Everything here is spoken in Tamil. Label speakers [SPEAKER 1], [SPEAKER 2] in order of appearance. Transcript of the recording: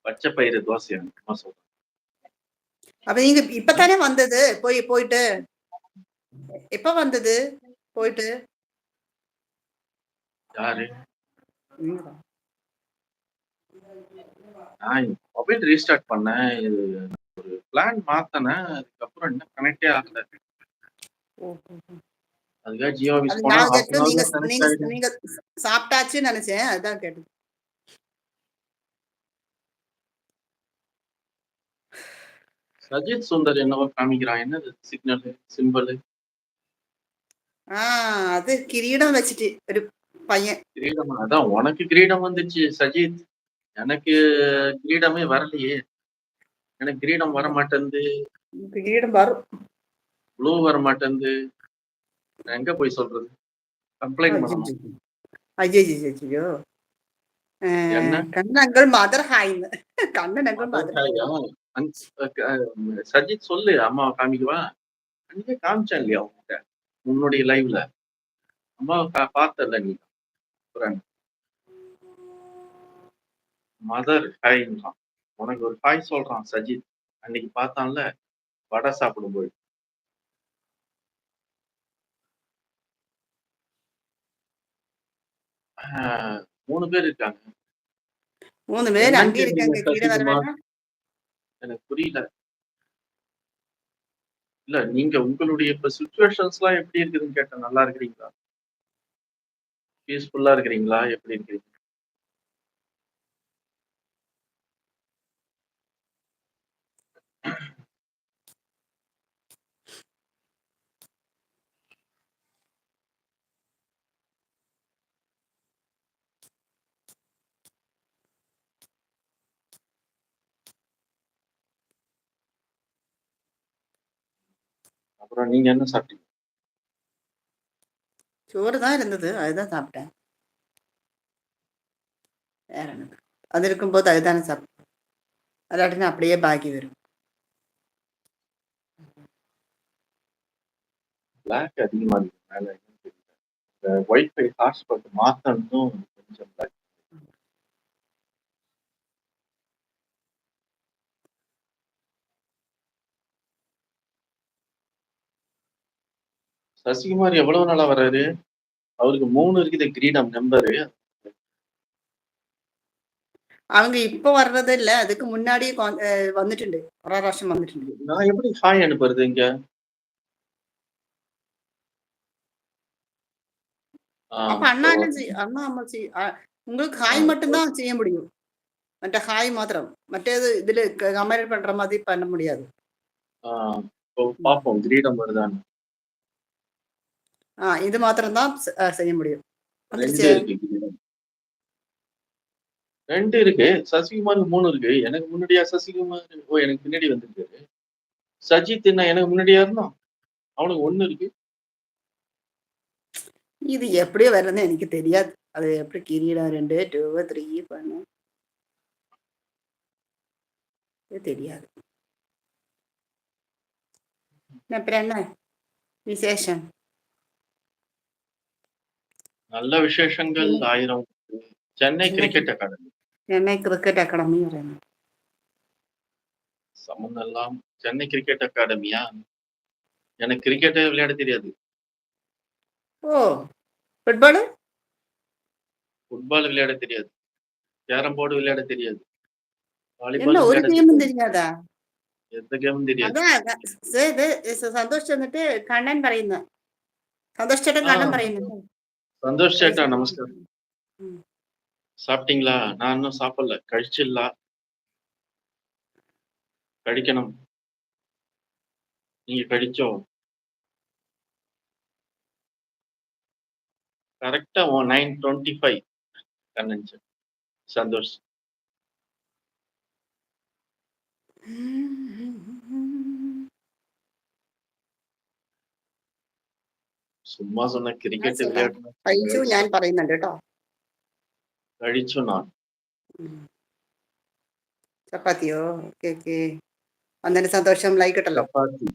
[SPEAKER 1] பச்சை பயிறு தோசை அம்மா சொல்றேன்.
[SPEAKER 2] அப்ப நீங்க இப்பதானே வந்தது போயிட்டு எப்ப வந்தது போயிட்டு
[SPEAKER 1] யாரு
[SPEAKER 2] நீங்கதான்.
[SPEAKER 1] நான் மொபைல் ரீஸ்டார்ட் பண்ணேன். இது ஒரு பிளான் மாத்தினேன். அதுக்கப்புறம் இன்னும் கனெக்டே ஆகல. அதுக்காக ஜியோ ஆஃபீஸ்
[SPEAKER 2] அது
[SPEAKER 1] போனா
[SPEAKER 2] நான்
[SPEAKER 1] ஹாஃப் அன்
[SPEAKER 2] நீங்க
[SPEAKER 1] ஹவர்ல கனெக்ட்
[SPEAKER 2] நீங்க
[SPEAKER 1] ஆயிடும்.
[SPEAKER 2] நீங்க சாப்பிட்டாச்சுன்னு நினைச்சேன் அதுதான் கேட்டது.
[SPEAKER 1] சஜித் சுந்தர் என்னவோ காமிக்கிறான். என்னது சிக்னல் சிம்பிள்
[SPEAKER 2] அது கிரீடம் வச்சுட்டு ஒரு பையன்.
[SPEAKER 1] கிரீடம் அதான் உனக்கு கிரீடம் வந்துச்சு சஜித். எனக்கு கிரீடமே வரலையே. எனக்கு கிரீடம் வர மாட்டேங்குது.
[SPEAKER 2] கிரீடம் வரும்.
[SPEAKER 1] ப்ளூ வர மாட்டேங்குது. நான் எங்க போய் சொல்றது? கம்ப்ளைண்ட் பண்ணணும்.
[SPEAKER 2] ஐயோ
[SPEAKER 1] என்ன
[SPEAKER 2] கண்ணங்கள் மதர் ஹாய்னு கண்ணனங்கள் மதர்
[SPEAKER 1] சஜித் சொல்லு அம்மாவை காமிக்குவா. அன்னைக்கே காமிச்சேன் இல்லையா உங்ககிட்ட உன்னுடைய லைவ்ல. அம்மாவை பார்த்தல நீ மதர் ஹாய்ன்றான். உனக்கு ஒரு ஹாய் சொல்றான் சஜித். அன்னைக்கு பார்த்தான்ல வடை சாப்பிடும்போது. மூணு பேர் இருக்காங்க.
[SPEAKER 2] 3 பேர் அங்க இருக்காங்க. கீழே வரவேன்னா
[SPEAKER 1] எனக்கு புரியல. இல்ல நீங்க உங்களுடைய இப்ப சிச்சுவேஷன்ஸ் எல்லாம் எப்படி இருக்குதுன்னு கேட்டேன். நல்லா இருக்கிறீங்களா? பீஸ்ஃபுல்லா இருக்கிறீங்களா? எப்படி இருக்கிறீங்க? அப்புறம் நீங்க என்ன சாப்பிட்டீங்க?
[SPEAKER 2] சோறு தான் இருந்தது, அதுதான் சாப்பிட்டேன். வேற என்ன? அது இருக்கும்போது அதுதானே சாப்பிட்டேன். அதாட்டினா அப்படியே பாக்கி வரும்.
[SPEAKER 1] பிளாக் அதிகமா இருக்கு மேல. என்னன்னு தெரியல. இந்த ஒய்ஃபை ஹாட்ஸ்பாட் மாத்தணும் கொஞ்சம் black. சசிகுமார் எவ்வளவு நாளா வர்றாரு? அவருக்கு 3 இருக்குது கிரீடம் நம்பரு.
[SPEAKER 2] அவங்க இப்ப வர்றது இல்ல, அதுக்கு முன்னாடியே வந்துட்டு ஒரு வருஷம் வந்துட்டு.
[SPEAKER 1] நான் எப்படி ஹாய் அனுப்புறது இங்க?
[SPEAKER 2] அப்ப அண்ணா அம்மா உங்களுக்கு ஹாய் மட்டும்தான் செய்ய முடியும். மற்ற ஹாய் மாத்திரம், மற்றது இதுல கமெண்ட் பண்ற மாதிரி பண்ண முடியாது.
[SPEAKER 1] பாப்போம் கிரீடம் வருதான்னு.
[SPEAKER 2] இது மாத்திரம் தான் செய்ய முடியும்.
[SPEAKER 1] 2 இருக்கு கிரீடம். 2 இருக்கு. சசிகுமாருக்கு 3 இருக்கு. எனக்கு முன்னாடியா சசிகுமார்? எனக்கு பின்னாடி வந்திருக்காரு. சஜித் என்ன எனக்கு முன்னாடியா இருந்தான்? அவனுக்கு 1 இருக்கு.
[SPEAKER 2] இது எப்படி வருதுன்னு எனக்கு தெரியாது. அது எப்படி கிரீடம் 2 2 3 பண்ண தெரியாது. அப்புறம் என்ன விசேஷம்?
[SPEAKER 1] நல்ல விசேஷங்கள் 1000. Chennai cricket academy.
[SPEAKER 2] Chennai cricket academy
[SPEAKER 1] சம்பந்தம் எல்லாம் சென்னை கிரிக்கெட் அகாடமியா? எனக்கு கிரிக்கெட்டே விளையாட தெரியாது.
[SPEAKER 2] ஃபுட்பால்
[SPEAKER 1] விளையாட தெரியாது. கேரம் போர்டு விளையாட தெரியாது.
[SPEAKER 2] என்ன ஒரு கேமும் தெரியாதா?
[SPEAKER 1] எந்த கேமும் தெரியாது.
[SPEAKER 2] സന്തോഷ് വന്നിട്ട് കണ്ണൻ പറയുന്നു. സന്തോഷ് ചേട്ടൻ കണ്ണൻ പറയുന്നു.
[SPEAKER 1] சந்தோஷ் சேட்டா நமஸ்காரம். சாப்பிட்டீங்களா? நான் இன்னும் சாப்பிடல. கழிச்சிடலாம். கழிக்கணும். நீங்க கழிச்சோ? கரெக்டா 9:25 கண்ணன் சார். சந்தோஷ். சும்மா சொன்ன கிரிக்கெட் விளையாடணும்.
[SPEAKER 2] ഞാൻ പറയുന്നുണ്ട് കേട്ടോ.
[SPEAKER 1] കഴിച്ചു நான்.
[SPEAKER 2] ചപ്പാത്തിയോ? ഓക്കെ. അന്നേരം സന്തോഷം ലൈക്ക് ഇട്ടല്ലോ.
[SPEAKER 1] ചപ്പാത്തി